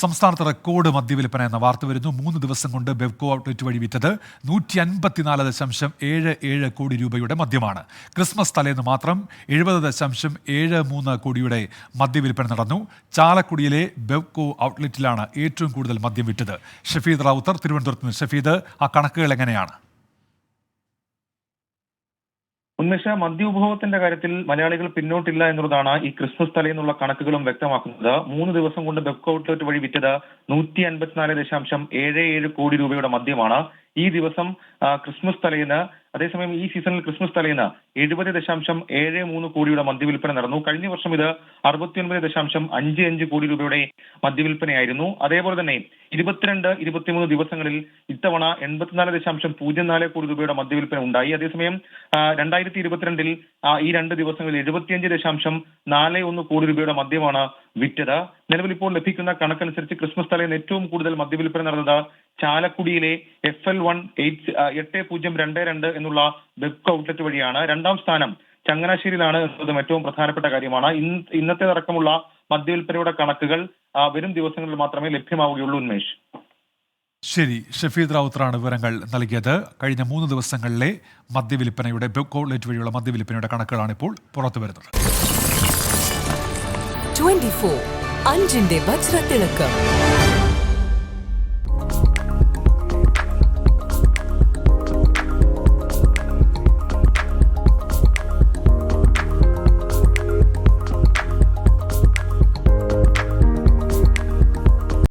സംസ്ഥാനത്ത് റെക്കോർഡ് മദ്യവിൽപ്പന എന്ന വാർത്ത വരുന്നു. 3 ദിവസം കൊണ്ട് ബെവ്കോ ഔട്ട്ലെറ്റ് വഴി വിറ്റത് 154.77 കോടി രൂപയുടെ മദ്യമാണ്. ക്രിസ്മസ് തലേന്ന് മാത്രം 70.73 കോടിയുടെ മദ്യവിൽപ്പന നടന്നു. ചാലക്കുടിയിലെ ബെവ്കോ ഔട്ട്ലെറ്റിലാണ് ഏറ്റവും കൂടുതൽ മദ്യം വിറ്റത്. ഷഫീദ് റാവുത്തർ, തിരുവനന്തപുരത്ത് നിന്ന്. ഷഫീദ്, ആ കണക്കുകൾ എങ്ങനെയാണ്? ഉന്മേഷ, മദ്യ ഉപഭോഗത്തിന്റെ കാര്യത്തിൽ മലയാളികൾ പിന്നോട്ടില്ല എന്നുള്ളതാണ് ഈ ക്രിസ്മസ് തലേന്നുള്ള കണക്കുകളും വ്യക്തമാക്കുന്നത്. 3 ദിവസം കൊണ്ട് ബെവ്കോ ഔട്ട്ലെറ്റ് വഴി വിറ്റത് 154.77 കോടി രൂപയുടെ മദ്യമാണ്. ഈ ദിവസം ക്രിസ്മസ് തലേന്ന്, അതേസമയം ഈ സീസണിൽ ക്രിസ്മസ് തലേന്ന് 70.73 കോടിയുടെ മദ്യവിൽപ്പന നടന്നു. കഴിഞ്ഞ വർഷം ഇത് 69.55 കോടി രൂപയുടെ മദ്യവിൽപ്പനയായിരുന്നു. അതേപോലെ തന്നെ 22, 23 ദിവസങ്ങളിൽ ഇത്തവണ 84.04 കോടി രൂപയുടെ മദ്യവിൽപ്പന ഉണ്ടായി. അതേസമയം 2022 ഈ 2 ദിവസങ്ങളിൽ 75.41 കോടി രൂപയുടെ മദ്യമാണ് വിറ്റത്. നിലവിൽ ഇപ്പോൾ ലഭിക്കുന്ന കണക്കനുസരിച്ച് ക്രിസ്മസ് തലേന്ന് ഏറ്റവും കൂടുതൽ മദ്യവിൽപ്പന നടന്നത് ചാലക്കുടിയിലെ FL1 8022 എന്നുള്ള ബെവ്കോ ഔട്ട്ലെറ്റ് വഴിയാണ്. 2ാം സ്ഥാനം ചങ്ങനാശ്ശേരിയിലാണ് എന്നതും ഏറ്റവും പ്രധാനപ്പെട്ട കാര്യമാണ്. ഇന്നത്തേതടക്കമുള്ള മദ്യവിൽപ്പനയുടെ കണക്കുകൾ വരും ദിവസങ്ങളിൽ മാത്രമേ ലഭ്യമാവുകയുള്ളൂ. ഉന്മേഷ്, ശരി. ഷഫീദ് റാവുത്തറാണ് വിവരങ്ങൾ നൽകിയത്. കഴിഞ്ഞ 3 ദിവസങ്ങളിലെ മദ്യവിൽപ്പനയുടെ ബെവ്കോ ഔട്ട്ലെറ്റ് വഴിയുള്ള മദ്യവിൽപ്പനയുടെ കണക്കുകളാണ് ഇപ്പോൾ പുറത്തു വരുന്നത്. 24 അഞ്ചിന്റെ വജ്രത്തിളക്കം.